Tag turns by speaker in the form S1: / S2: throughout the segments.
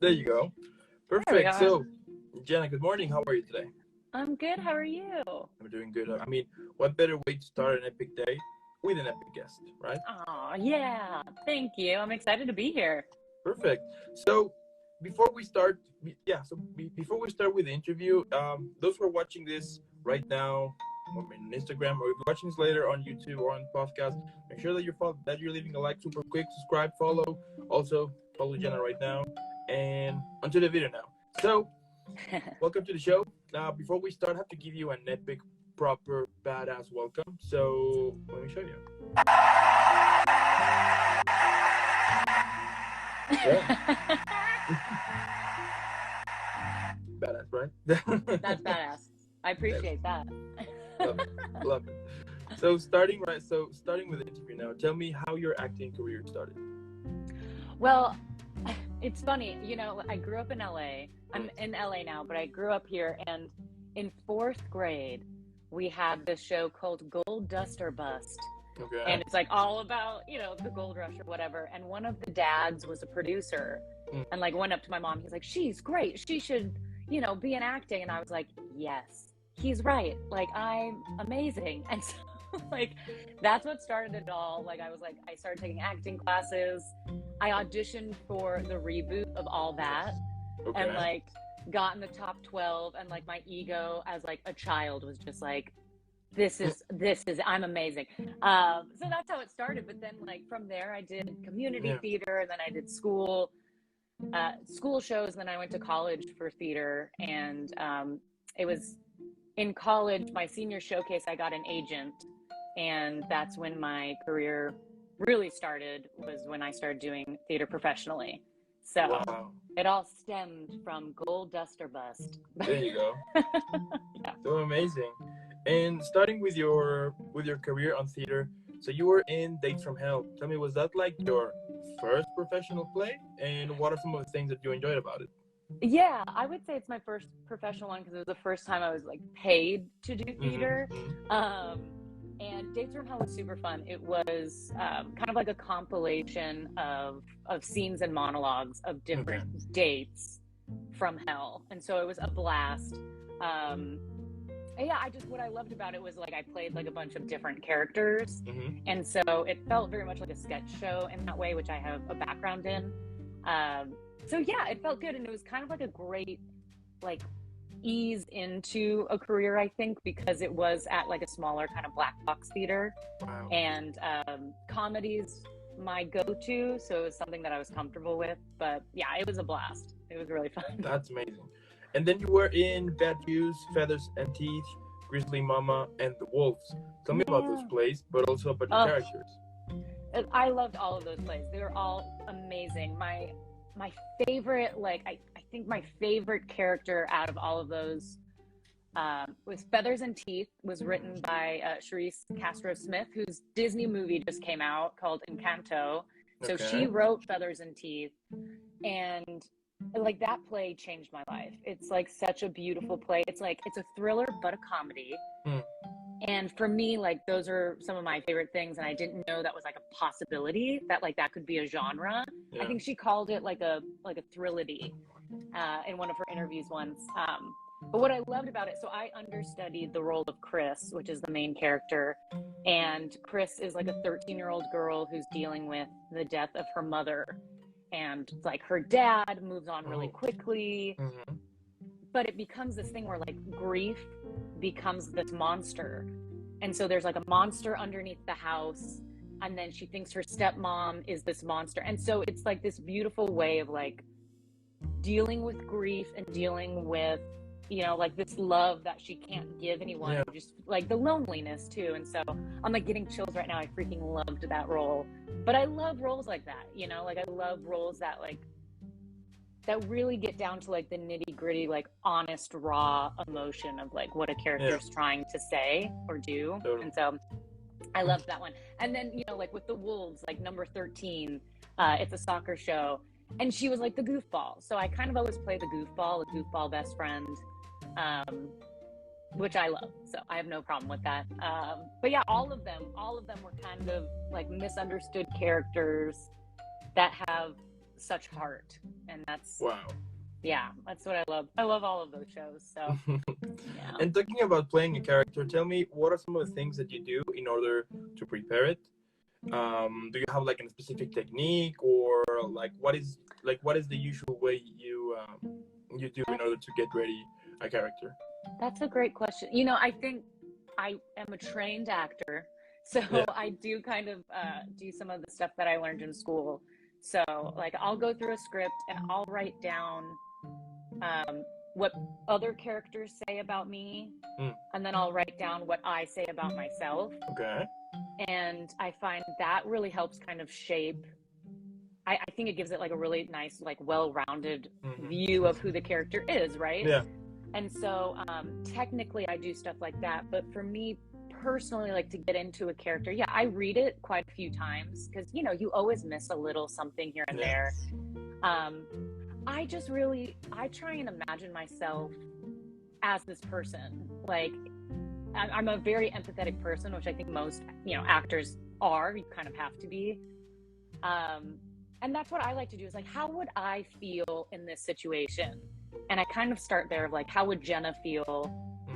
S1: There you go.
S2: There we
S1: Perfect.
S2: are.
S1: So, Jenna, good morning. How are you today?
S2: I'm good. How are you?
S1: I'm doing good. I mean, what better way to start an epic day with an epic guest, right?
S2: Oh, yeah. Thank you. I'm excited to be here.
S1: Perfect. So, before we start, before we start with the interview, those who are watching this right now, on Instagram, or if you're watching this later on YouTube or on podcast, make sure that you're leaving a like super quick, subscribe, follow. Also, follow Jenna right now, and onto the video now. So, welcome to the show. Before we start, I have to give you an epic, proper, badass welcome. So, let me show you. Yeah. Badass, right?
S2: That's badass. I appreciate that.
S1: Love it. Love it. So starting with the interview now, tell me how your acting career started.
S2: Well, it's funny. I grew up in LA. I'm in LA now, but I grew up here. And in 4th grade, we had this show called Gold Dust or Bust.
S1: Okay.
S2: And it's like all about, the gold rush or whatever. And one of the dads was a producer and went up to my mom. He's like, she's great. She should, be in acting. And I was like, yes, he's right. I'm amazing. And so that's what started it all. I started taking acting classes. I auditioned for the reboot of All That and got in the top 12. And my ego as a child was just this is I'm amazing. So that's how it started. But then from there I did community theater, and then I did school shows, and then I went to college for theater. And it was in college, my senior showcase, I got an agent, and that's when my career really started, was when I started doing theater professionally. So It all stemmed from Gold Dust or Bust.
S1: There you go.
S2: Yeah.
S1: So amazing. And starting with your career on theater, so you were in Dates from Hell. Tell me, was that your first professional play? And what are some of the things that you enjoyed about it?
S2: Yeah, I would say it's my first professional one because it was the first time I was paid to do theater. And Dates from Hell was super fun. It was kind of like a compilation of scenes and monologues of different dates from hell. And so it was a blast. What I loved about it was I played a bunch of different characters. And so it felt very much like a sketch show in that way, which I have a background in. It felt good. And it was kind of a great, ease into a career, I think, because it was at a smaller kind of black box theater.
S1: Wow.
S2: And comedy's my go-to, so it was something that I was comfortable with. But yeah, it was a blast. It was really fun.
S1: That's amazing. And then you were in Bad Views, Feathers and Teeth, Grizzly Mama, and The Wolves. Tell me about those plays, but also about your characters.
S2: I loved all of those plays. They were all amazing. My favorite, I think my favorite character out of all of those was Feathers and Teeth, was written by Charisse Castro-Smith, whose Disney movie just came out called Encanto. So she wrote Feathers and Teeth, and that play changed my life. It's such a beautiful play. It's it's a thriller but a comedy. And for me, those are some of my favorite things, and I didn't know that was a possibility, that that could be a genre. I think she called it a thrillity in one of her interviews once. But what I loved about it, so I understudied the role of Chris, which is the main character, and Chris is a 13-year-old girl who's dealing with the death of her mother, and her dad moves on really quickly. But it becomes this thing where grief becomes this monster. And so there's a monster underneath the house, and then she thinks her stepmom is this monster. And so it's this beautiful way of dealing with grief and dealing with, this love that she can't give anyone, just the loneliness too. And so I'm getting chills right now. I freaking loved that role. But I love roles like that, I love roles that that really get down to the nitty gritty, honest, raw emotion of what a character's trying to say or do.
S1: Totally.
S2: And so I loved that one. And then, with the Wolves, number 13, it's a soccer show, and she was the goofball. So I kind of always play the goofball best friend, which I love. So I have no problem with that. But yeah, all of them were kind of misunderstood characters that have such heart, and that's
S1: Wow.
S2: yeah, that's what I love. I love all of those shows. So yeah.
S1: And talking about playing a character, tell me, what are some of the things that you do in order to prepare it? Do you have like a specific technique, or what is the usual way you do in order to get ready a character?
S2: That's a great question. You know, I think I am a trained actor, so
S1: Yeah.
S2: I do kind of do some of the stuff that I learned in school. So, like, I'll go through a script and I'll write down what other characters say about me, and then I'll write down what I say about myself.
S1: Okay.
S2: And I find that really helps kind of shape. I think it gives it like a really nice, like, well-rounded view of who the character is, right?
S1: Yeah.
S2: And so technically I do stuff like that, but for me personally, like, to get into a character, yeah, I read it quite a few times, because you know, you always miss a little something here and there. I try and imagine myself as this person. Like, I'm a very empathetic person, which I think most, you know, actors are. You kind of have to be. And that's what I like to do, is like, how would I feel in this situation? And I kind of start there of like, how would Jenna feel?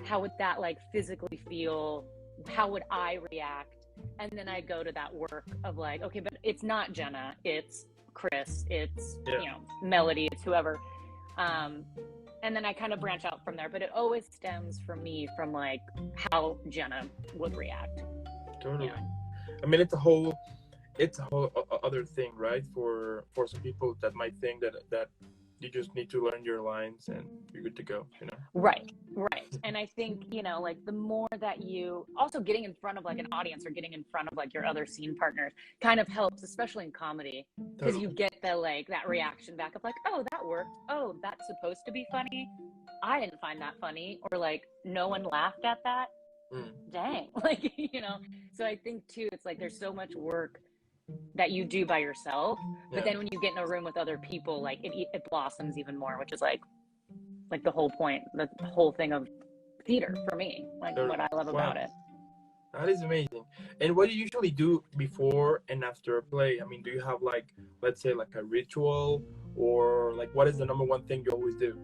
S2: How would that like physically feel? How would I react? And then I go to that work of like, okay, but it's not Jenna, it's Chris, it's, you know, Melody, it's whoever. And then I kind of branch out from there, but it always stems for me from like how Jenna would react.
S1: Totally.
S2: Yeah.
S1: I mean, it's a whole other thing, right? For some people that might think that you just need to learn your lines and you're good to go, you know?
S2: Right. And I think, you know, like, the more that you also getting in front of like an audience, or getting in front of like your other scene partners, kind of helps, especially in comedy, because you get the like that reaction back of like, oh, that worked. Oh, that's supposed to be funny. I didn't find that funny, or like, no one laughed at that. Dang. Like, you know, so I think too, it's like there's so much work that you do by yourself, but then when you get in a room with other people, like it blossoms even more, which is like the whole point, the whole thing of theater for me, like what I love about it.
S1: That is amazing. And what do you usually do before and after a play? I mean, do you have like, let's say, like a ritual, or like, what is the number one thing you always do?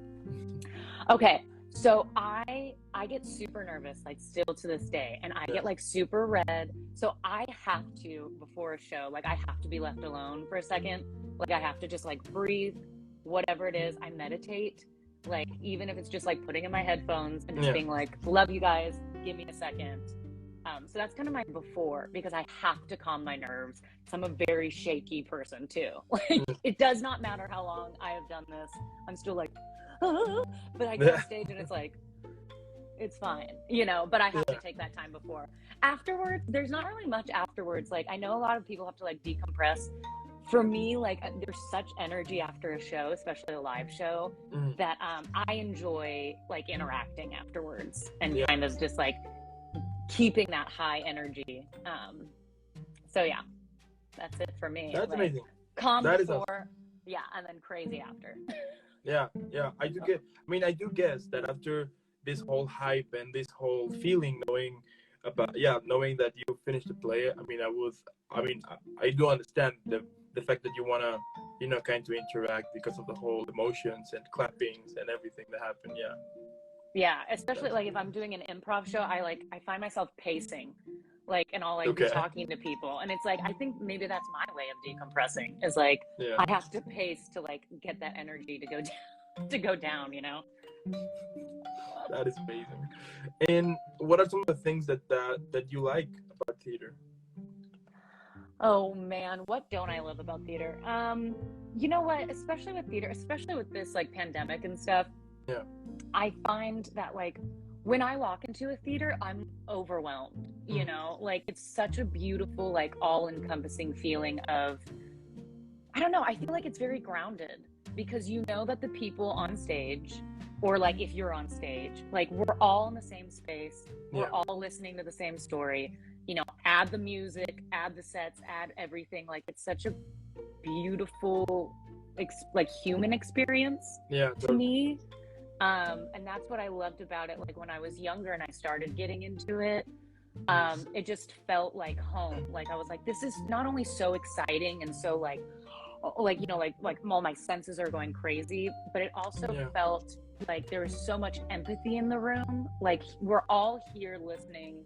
S2: Okay, so I get super nervous, like, still to this day, and I get like super red. So I have to, before a show, like, I have to be left alone for a second. Like, I have to just like breathe, whatever it is. I meditate, like, even if it's just like putting in my headphones and just being like, love you guys, give me a second. So that's kind of my before, because I have to calm my nerves. So I'm a very shaky person too. Like, it does not matter how long I have done this, I'm still like, but I get on stage and it's like, it's fine, you know, but I have to take that time before. Afterwards, there's not really much afterwards. Like, I know a lot of people have to like decompress. For me, like, there's such energy after a show, especially a live show, that I enjoy like interacting afterwards and kind of just like keeping that high energy. So yeah, that's it for me.
S1: That's
S2: like,
S1: amazing.
S2: Calm
S1: that
S2: before,
S1: awesome.
S2: Yeah, and then crazy after.
S1: Yeah. I do guess that after this whole hype and this whole feeling, knowing that you finished the play, I do understand the fact that you wanna, you know, kind of interact because of the whole emotions and clappings and everything that happened.
S2: Yeah, especially like if I'm doing an improv show, I find myself pacing, like, and I'll like be talking to people, and it's like, I think maybe that's my way of decompressing, is like, I have to pace to like get that energy to go down, you know.
S1: That is amazing. And what are some of the things that you like about theater?
S2: Oh man, what don't I love about theater? You know what, especially with theater, especially with this like pandemic and stuff, I find that like when I walk into a theater, I'm overwhelmed, you know, like, it's such a beautiful, like, all-encompassing feeling of, I don't know, I feel like it's very grounded, because you know that the people on stage, or like if you're on stage, like, we're all in the same space, we're all listening to the same story, you know, add the music, add the sets, add everything, like, it's such a beautiful like human experience to me. And that's what I loved about it. Like, when I was younger and I started getting into it, it just felt like home. Like, I was like, this is not only so exciting and so like, like, you know, like all my senses are going crazy, but it also felt like there was so much empathy in the room. Like we're all here listening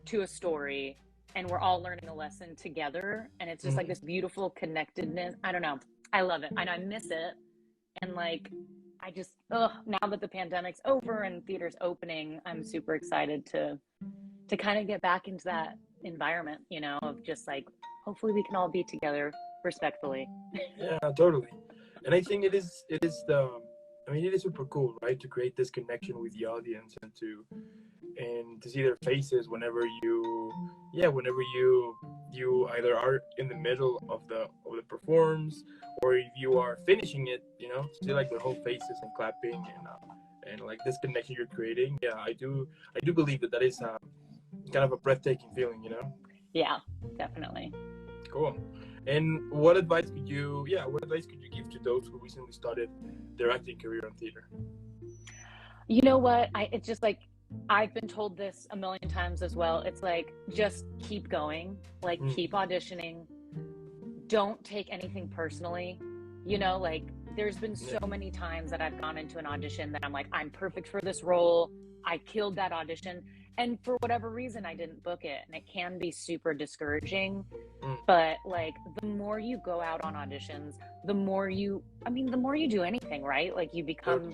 S2: to a story and we're all learning a lesson together, and it's just like this beautiful connectedness. I don't know, I love it, I miss it. And like I just now that the pandemic's over and theater's opening, I'm super excited to kind of get back into that environment, you know, of just like hopefully we can all be together respectfully.
S1: Yeah, totally. And I think it is super cool, right, to create this connection with the audience and to see their faces whenever you either are in the middle of the performance, or if you are finishing it, you know, see like the whole faces and clapping and like this connection you're creating. Yeah, I do believe that is kind of a breathtaking feeling, you know.
S2: Yeah, definitely.
S1: Cool. And what advice could you give to those who recently started their acting career in theater?
S2: You know what? It's just like, I've been told this a million times as well. It's like, just keep going, like keep auditioning. Don't take anything personally. You know, like there's been so many times that I've gone into an audition that I'm like, I'm perfect for this role. I killed that audition. And for whatever reason, I didn't book it. And it can be super discouraging. But like, the more you go out on auditions, the more you do anything, right? Like you become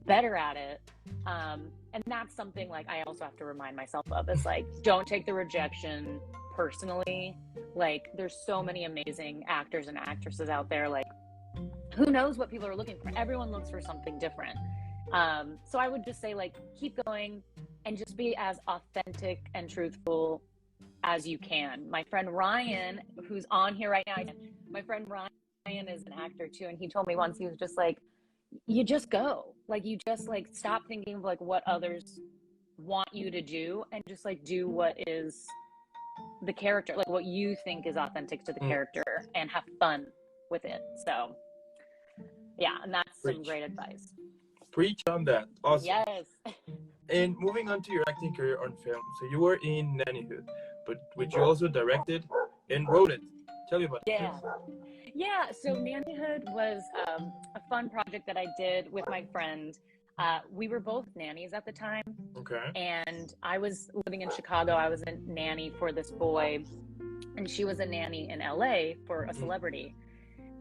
S2: better at it. And that's something like I also have to remind myself of, is like, don't take the rejection personally. Like there's so many amazing actors and actresses out there. Like who knows what people are looking for? Everyone looks for something different. So I would just say, like, keep going and just be as authentic and truthful as you can. My friend Ryan, who's on here right now, my friend Ryan is an actor too, and he told me once, he was just like, you just go. Like, you just, like, stop thinking of, like, what others want you to do, and just, like, do what is the character, like, what you think is authentic to the character, and have fun with it. So, yeah, and that's some great advice.
S1: Preach on that. Awesome.
S2: Yes.
S1: And moving on to your acting career on film. So you were in Nannyhood, which you also directed and wrote it. Tell me about it.
S2: Yeah, so Nannyhood was a fun project that I did with my friend. We were both nannies at the time.
S1: Okay.
S2: And I was living in Chicago. I was a nanny for this boy, and she was a nanny in LA for a celebrity.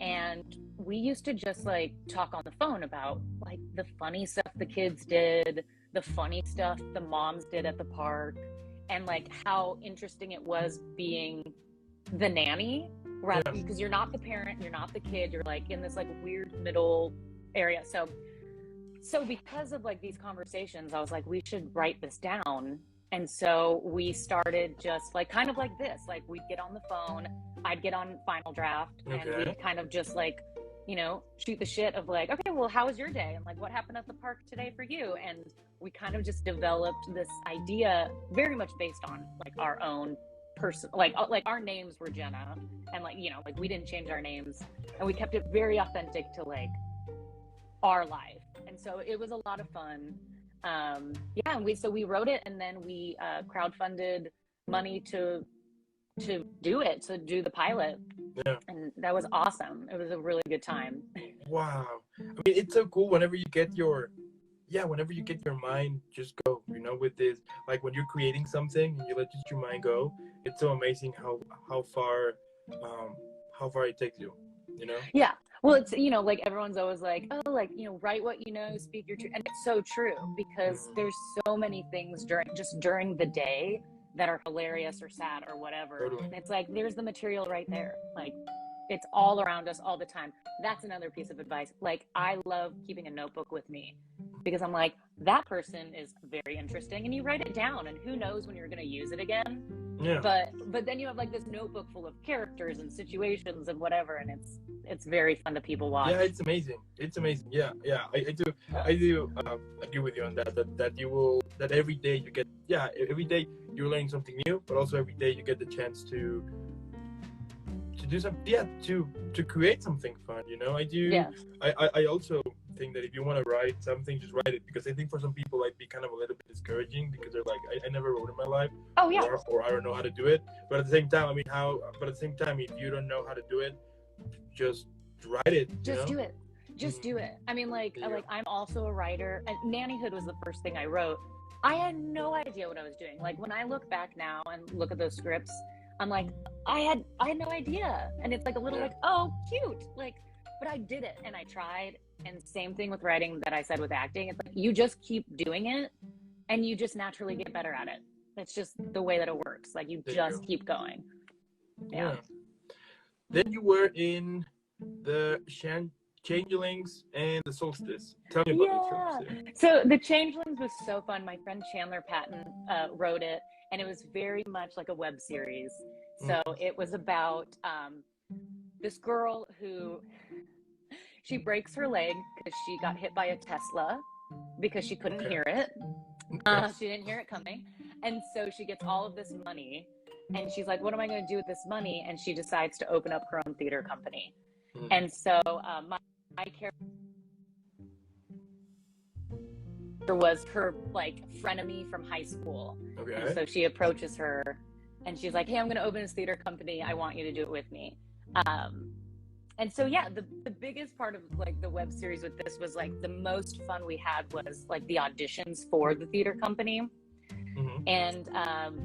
S2: And we used to just, like, talk on the phone about, like, the funny stuff the kids did, the funny stuff the moms did at the park, and, like, how interesting it was being the nanny, rather, because you're not the parent, you're not the kid, you're, like, in this, like, weird middle area. So because of, like, these conversations, I was like, we should write this down. And so we started just, like, kind of like this, like, we'd get on the phone, I'd get on Final Draft, and we'd kind of just, like, you know, shoot the shit of, like, okay, well, how was your day? And, like, what happened at the park today for you? And we kind of just developed this idea very much based on, like, our own person, like our names were Jenna, and, like, you know, like, we didn't change our names, and we kept it very authentic to, like, our life. And so it was a lot of fun. And we wrote it, and then we crowdfunded money to do it, to do the pilot. And that was awesome. It was a really good time.
S1: Wow. I mean, it's so cool whenever you get your mind just go, you know, with this, like, when you're creating something and you let just your mind go, it's so amazing how far it takes you, you know?
S2: Yeah. Well, it's, you know, like, everyone's always like, oh, like, you know, write what you know, speak your truth. And it's so true, because there's so many things during the day that are hilarious or sad or whatever.
S1: Totally.
S2: And it's like, there's the material right there. Like, it's all around us all the time. That's another piece of advice. Like, I love keeping a notebook with me, because I'm like, that person is very interesting, and you write it down, and who knows when you're going to use it again.
S1: Yeah.
S2: But then you have, like, this notebook full of characters and situations and whatever, and it's very fun to people watch.
S1: Yeah, it's amazing. Yeah. I do agree with you on that every day you get, every day you're learning something new, but also every day you get the chance to do something, to create something fun, you know. I also think that if you want to write something, just write it, because I think for some people it might be kind of a little bit discouraging, because they're like, I never wrote in my life, or I don't know how to do it. But at the same time, if you don't know how to do it, just write it.
S2: Just do it. Just do it. I mean, like I'm also a writer, and Nannyhood was the first thing I wrote. I had no idea what I was doing. Like, when I look back now and look at those scripts, I'm like, I had no idea. And it's like a little like, oh, cute. Like, but I did it and I tried. And same thing with writing that I said with acting. It's like, you just keep doing it and you just naturally get better at it. It's just the way that it works. Like, you just keep going. Yeah.
S1: Then you were in the Changelings and The Solstice. Tell me about these films.
S2: So The Changelings was so fun. My friend Chandler Patton wrote it, and it was very much like a web series. So it was about this girl who, she breaks her leg because she got hit by a Tesla because she couldn't hear it. She didn't hear it coming. And so she gets all of this money, and she's like, what am I going to do with this money? And she decides to open up her own theater company. And so my character was her like frenemy from high school. And so she approaches her and she's like, hey, I'm going to open this theater company. I want you to do it with me. And so, yeah, the biggest part of like the web series with this was like the most fun we had was like the auditions for the theater company. And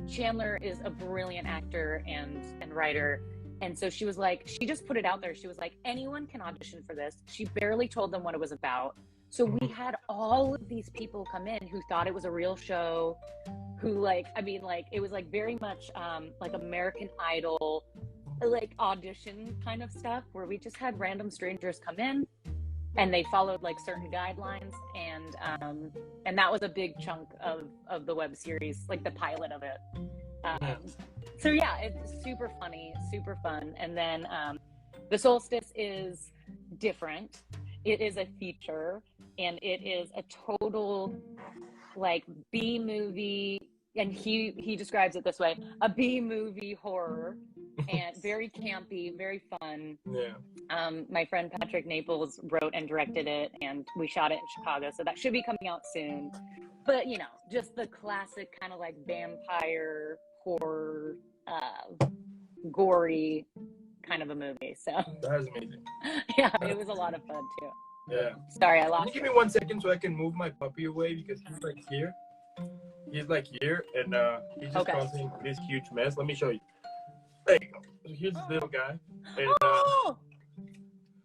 S2: Chandler is a brilliant actor and writer. And so she was like, she just put it out there. She was like, anyone can audition for this. She barely told them what it was about. So we had all of these people come in who thought it was a real show, who like, I mean, like, it was like very much like American Idol, like audition kind of stuff where we just had random strangers come in and they followed like certain guidelines. And that was a big chunk of the web series, like the pilot of it. So yeah, it's super funny, super fun. And then The Solstice is different. It is a feature, and it is a total like B movie. And he describes it this way: a B movie horror, and very campy, very fun. My friend Patrick Naples wrote and directed it, and we shot it in Chicago, so that should be coming out soon. But you know, just the classic kind of like vampire horror, gory kind of a movie. So
S1: that is amazing.
S2: Yeah, it was a lot of fun too.
S1: Yeah.
S2: Sorry, I lost.
S1: Can you give me 1 second so I can move my puppy away because he's like here. He's like here, and he's just causing this huge mess. Let me show you. There you go. So here's this little guy. And,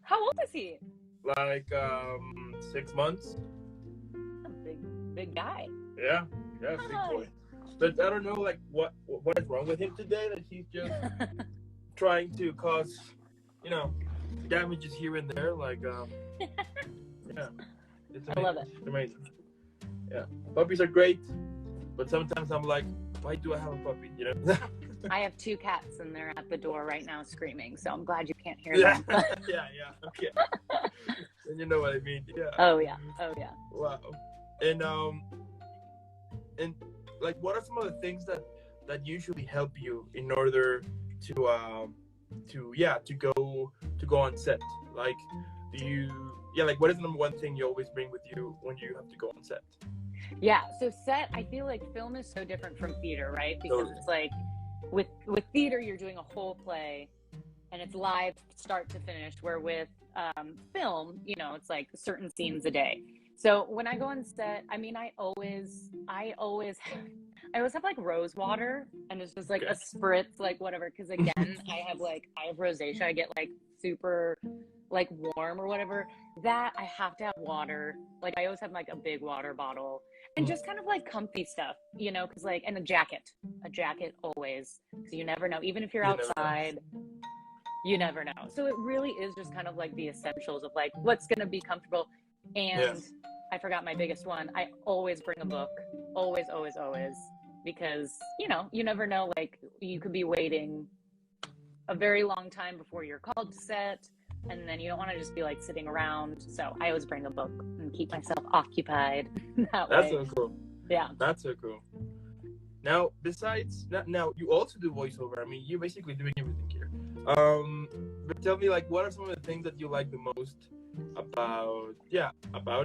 S2: how old is he?
S1: Like 6 months.
S2: A big guy.
S1: Yeah, big boy. But I don't know, like what is wrong with him today that he's just trying to cause, you know, damages here and there. Like, yeah, it's amazing.
S2: I love it.
S1: It's amazing. Yeah, puppies are great, but sometimes I'm like, why do I have a puppy? You know.
S2: I have 2 cats and they're at the door right now screaming, so I'm glad you can't hear them.
S1: Yeah, okay. And you know what I mean? Yeah.
S2: Oh yeah.
S1: Wow. And like, what are some of the things that usually help you in order to go on set? Like, like, what is the number one thing you always bring with you when you have to go on set?
S2: Yeah, so set, I feel like film is so different from theater, right? Because it's like with theater, you're doing a whole play and it's live start to finish, where with film, you know, it's like certain scenes a day. So when I go on set, I mean, I always have like rose water, and it's just like a spritz, like whatever. Because again, I have rosacea. I get like super like warm or whatever. That I have to have water. Like I always have like a big water bottle, and just kind of like comfy stuff, you know, because like, and a jacket always, because you never know. Even if you're outside, you never know. So it really is just kind of like the essentials of like what's gonna be comfortable. And I forgot my biggest one. I always bring a book. Always, because, you know, you never know, like you could be waiting a very long time before you're called to set, and then you don't want to just be like sitting around. So I always bring a book and keep myself occupied that way.
S1: That's so cool.
S2: Yeah.
S1: That's so cool. Now, now you also do voiceover. I mean, you're basically doing everything here. But tell me, like, what are some of the things that you like the most about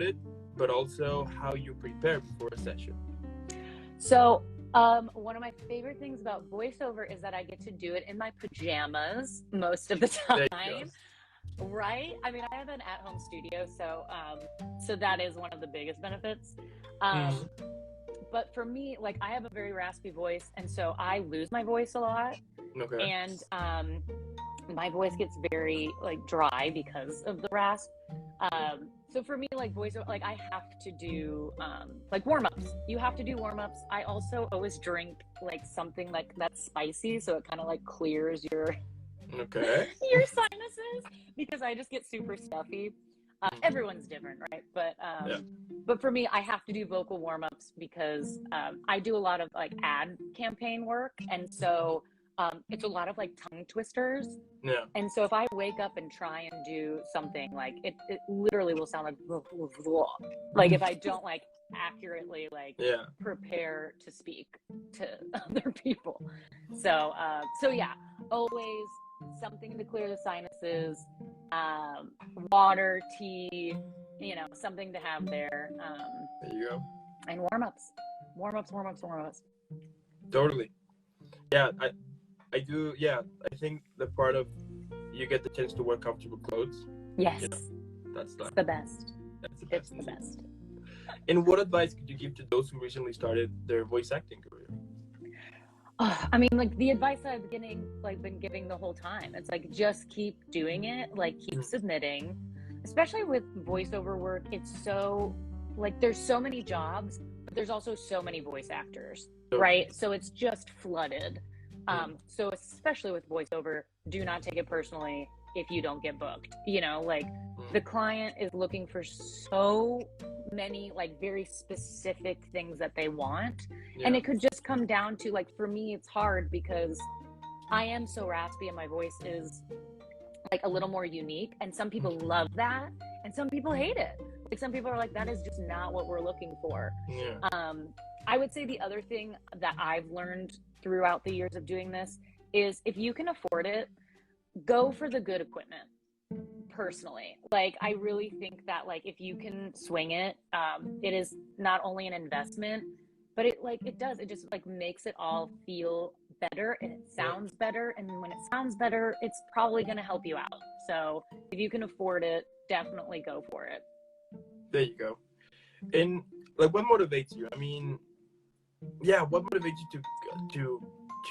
S1: it, but also how you prepare before a session?
S2: So one of my favorite things about voiceover is that I get to do it in my pajamas most of the time. Right? I mean, I have an at-home studio, so that is one of the biggest benefits.
S1: Mm.
S2: But for me, like, I have a very raspy voice, and so I lose my voice a lot,
S1: Okay.
S2: and my voice gets very like dry because of the rasp. So for me, like voiceover, like I have to do like warm-ups. You have to do warm-ups. I also always drink like something like that's spicy, so it kind of like clears your
S1: Okay.
S2: your sinuses, because I just get super stuffy. Everyone's different, right?
S1: Yeah.
S2: But for me, I have to do vocal warm-ups because I do a lot of like ad campaign work, and so it's a lot of like tongue twisters.
S1: Yeah.
S2: And so if I wake up and try and do something, like it literally will sound like if I don't like accurately like
S1: Yeah.
S2: prepare to speak to other people. So so yeah, always something to clear the sinuses, water, tea, you know, something to have there.
S1: There you go.
S2: And warm-ups.
S1: Totally. Yeah. I do. Yeah. I think the part of you get the chance to wear comfortable clothes.
S2: Yes,
S1: You know, that's
S2: it's the best.
S1: That's the best.
S2: It's the best.
S1: And what advice could you give to those who recently started their voice acting career?
S2: I mean, like the advice I've been giving the whole time. It's like just keep doing it, like keep submitting. Especially with voiceover work, it's so like there's so many jobs, but there's also so many voice actors, right? So it's just flooded. So especially with voiceover, do not take it personally if you don't get booked. You know, like the client is looking for so many like very specific things that they want.
S1: Yeah.
S2: And it could just come down to like, for me, it's hard because I am so raspy and my voice is like a little more unique. And some people love that and some people hate it. Like some people are like, that is just not what we're looking for.
S1: Yeah.
S2: I would say the other thing that I've learned throughout the years of doing this is if you can afford it, go for the good equipment. Personally, like I really think that like if you can swing it, it is not only an investment, but it just like makes it all feel better and it sounds better, and when it sounds better, it's probably going to help you out. So if you can afford it, definitely go for it.
S1: There you go. And like, what motivates you? I mean, yeah, what motivates you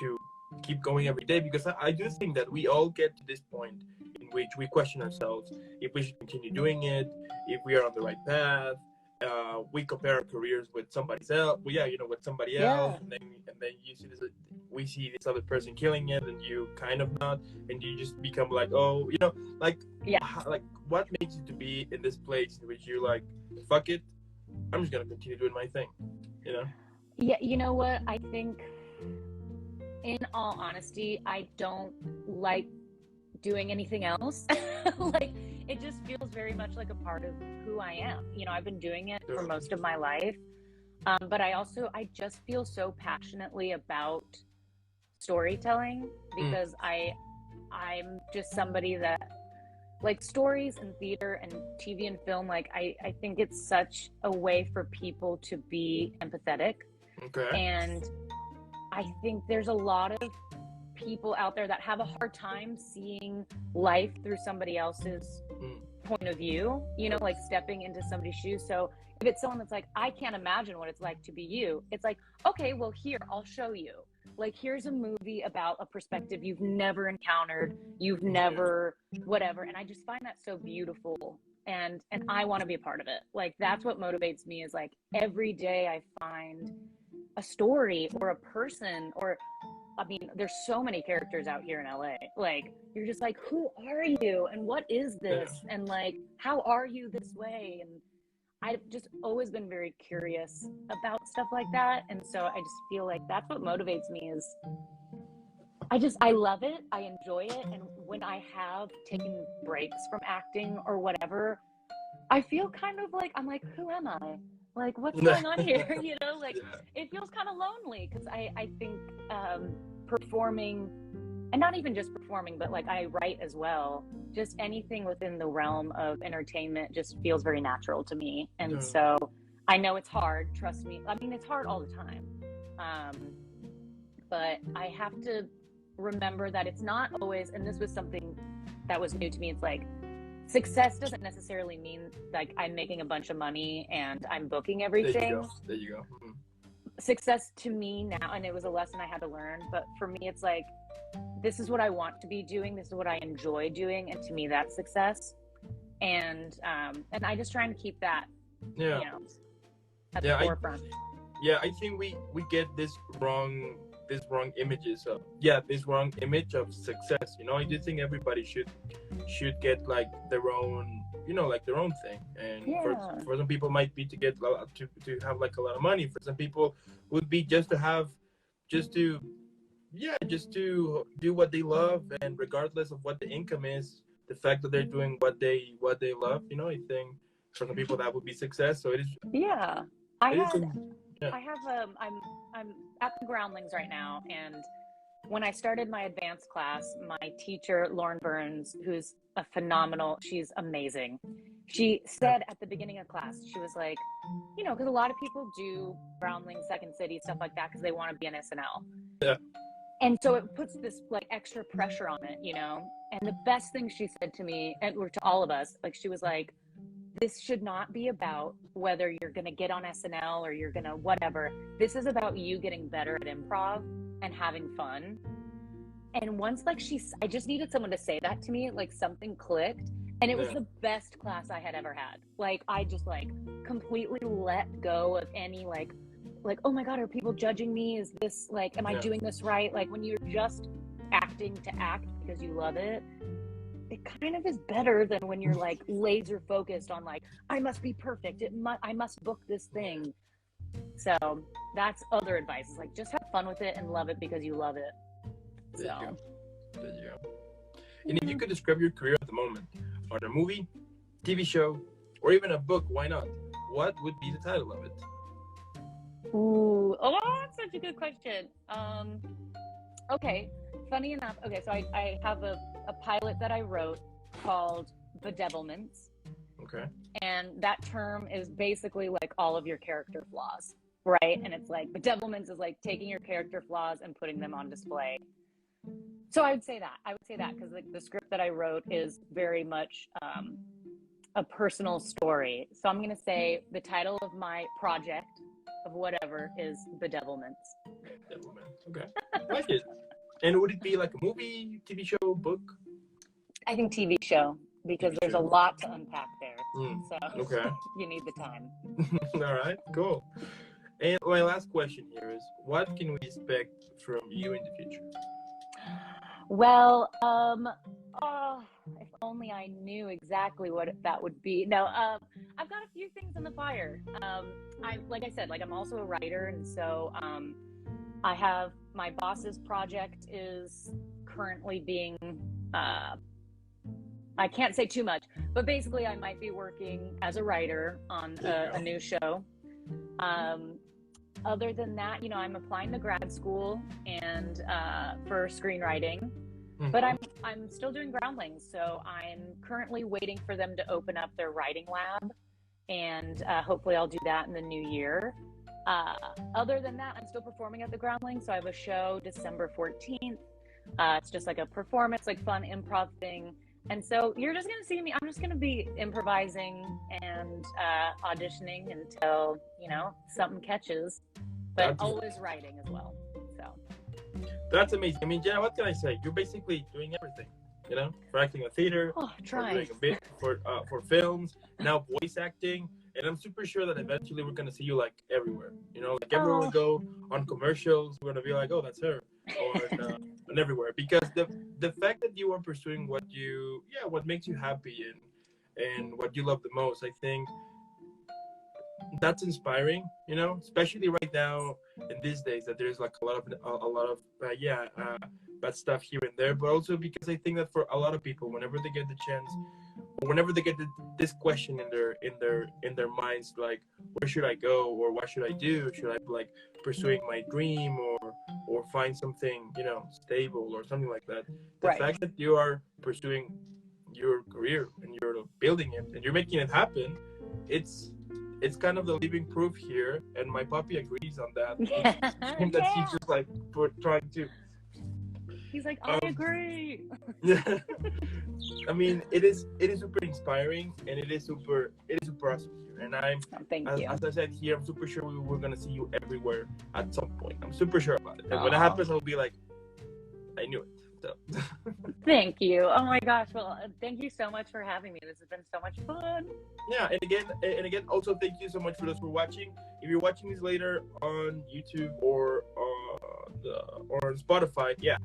S1: to keep going every day? Because I do think that we all get to this point in which we question ourselves if we should continue doing it, if we are on the right path. We compare our careers with somebody else. Well, yeah, you know, with somebody else, and then you see this. We see this other person killing it, and you kind of not, and you just become like, oh, you know, like, like what makes you to be in this place in which you're like, fuck it, I'm just gonna continue doing my thing, you know?
S2: Yeah, you know what? I think, in all honesty, I don't like doing anything else. Like it just feels very much like a part of who I am. You know, I've been doing it for most of my life. But I just feel so passionately about storytelling because I'm just somebody that like stories and theater and TV and film. Like I think it's such a way for people to be empathetic.
S1: Okay.
S2: And I think there's a lot of people out there that have a hard time seeing life through somebody else's point of view, you know, like stepping into somebody's shoes. So if it's someone that's like, I can't imagine what it's like to be you, it's like, okay, well, here, I'll show you. Like, here's a movie about a perspective you've never encountered, you've never, whatever. And I just find that so beautiful. And I want to be a part of it. Like, that's what motivates me, is like every day I find a story or a person, or I mean, there's so many characters out here in LA. Like, you're just like, who are you? And what is this? And like, how are you this way? And I've just always been very curious about stuff like that. And so I just feel like that's what motivates me, is I love it. I enjoy it. And when I have taken breaks from acting or whatever, I feel kind of like, I'm like, who am I? Like, what's going on here? You know, like it feels kind of lonely, because I think performing, and not even just performing, but like I write as well, just anything within the realm of entertainment just feels very natural to me. And so I know it's hard, trust me. I mean, it's hard all the time. But I have to remember that it's not always, and this was something that was new to me, it's like, success doesn't necessarily mean like I'm making a bunch of money and I'm booking everything.
S1: There you go. Mm-hmm.
S2: Success to me now, and it was a lesson I had to learn, but for me, it's like, this is what I want to be doing. This is what I enjoy doing. And to me, that's success. And I just trying to keep that,
S1: Yeah.
S2: you know, at the forefront.
S1: I think we get this wrong image of success. You know, I do think everybody should get like their own, you know, like their own thing. And for some people might be to get to have like a lot of money. For some people would be just to do what they love, and regardless of what the income is, the fact that they're doing what they love, you know, I think for some people that would be success. So it is.
S2: Yeah. I'm at the Groundlings right now, and when I started my advanced class, my teacher, Lauren Burns, who's she's amazing. She said at the beginning of class, she was like, you know, because a lot of people do Groundlings, Second City, stuff like that, because they want to be an SNL.
S1: Yeah.
S2: And so it puts this like extra pressure on it, you know? And the best thing she said to me, or to all of us, like she was like, this should not be about whether you're going to get on SNL or you're going to whatever. This is about you getting better at improv and having fun. And once like I just needed someone to say that to me, like something clicked. And it was the best class I had ever had. Like I just like completely let go of any like, oh my God, are people judging me? Is this like, am I doing this right? Like when you're just acting to act because you love it, it kind of is better than when you're like laser focused on like, I must be perfect. I must book this thing. So that's other advice. It's like, just have fun with it and love it because you love it.
S1: There you go. And if you could describe your career at the moment on a movie, TV show, or even a book, why not? What would be the title of it?
S2: Ooh, that's such a good question. Okay, funny enough. Okay, so I have a pilot that I wrote called Bedevilments.
S1: Okay.
S2: And that term is basically like all of your character flaws, right? And it's like bedevilments is like taking your character flaws and putting them on display. So I would say that because the script that I wrote is very much a personal story. So I'm going to say the title of my project of whatever is Bedevilments.
S1: Okay. I like it. And would it be like a movie, TV show, book?
S2: I think TV show, because there's a lot to unpack there. So
S1: okay.
S2: You need the time.
S1: All right, cool. And my last question here is, what can we expect from you in the future?
S2: Well, if only I knew exactly what that would be. No, I've got a few things in the fire. Like I said, like I'm also a writer, and so I have my boss's project is currently being. I can't say too much, but basically, I might be working as a writer on a new show. Other than that, you know, I'm applying to grad school and for screenwriting, but I'm still doing Groundlings, so I'm currently waiting for them to open up their writing lab, and hopefully I'll do that in the new year. Other than that, I'm still performing at the Groundlings, so I have a show December 14th. It's just like a performance, like fun improv thing. And so you're just going to see me. I'm just going to be improvising and auditioning until, you know, something catches, but always writing as well. So
S1: that's amazing. I mean, Jenna, what can I say? You're basically doing everything, you know, for acting in theater,
S2: trying
S1: doing a bit for films, now voice acting. And I'm super sure that eventually we're going to see you like everywhere, you know, like everywhere we go on commercials, we're going to be like, oh, that's her. Or and everywhere, because the fact that you are pursuing what makes you happy and what you love the most, I think that's inspiring, you know, especially right now in these days that there's like a lot of bad stuff here and there, but also because I think that for a lot of people, whenever they get the chance, or whenever they get this question in their minds, like, where should I go, or what should I do? Should I like pursuing my dream, or find something, you know, stable or something like that? The fact that you are pursuing your career and you're building it and you're making it happen, it's kind of the living proof here, and my puppy agrees on that. That she's just like trying to
S2: He's like, I agree.
S1: Yeah. I mean, it is super inspiring, and it is super awesome here. And
S2: Thank you.
S1: as I said here, I'm super sure we're gonna see you everywhere at some point. I'm super sure about it. And when it happens, I'll be like, I knew it. So.
S2: Thank you. Oh my gosh. Well, thank you so much for having me. This has been so much fun.
S1: Yeah, and again, also thank you so much for those who are watching. If you're watching this later on YouTube or on Spotify, yeah,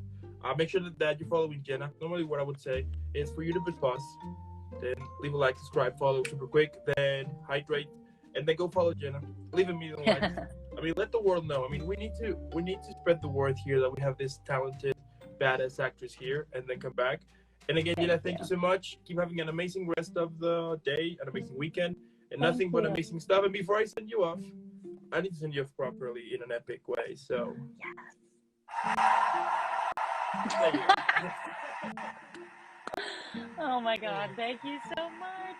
S1: make sure that you're following Jenna. Normally, what I would say is for you to pause, then leave a like, subscribe, follow super quick, then hydrate, and then go follow Jenna. Leave a million likes. I mean, let the world know. I mean, we need to spread the word here that we have this talented, badass actress here, and then come back. And again, Jenna, thank you so much. Keep having an amazing rest of the day, an amazing weekend, and nothing but amazing stuff. And before I send you off, I need to send you off properly in an epic way. So,
S2: Oh my God, thank you so much.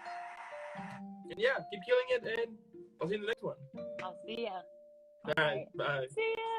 S1: And yeah, keep killing it, and I'll see you in the next one.
S2: I'll see ya.
S1: Bye. Bye.
S2: See ya.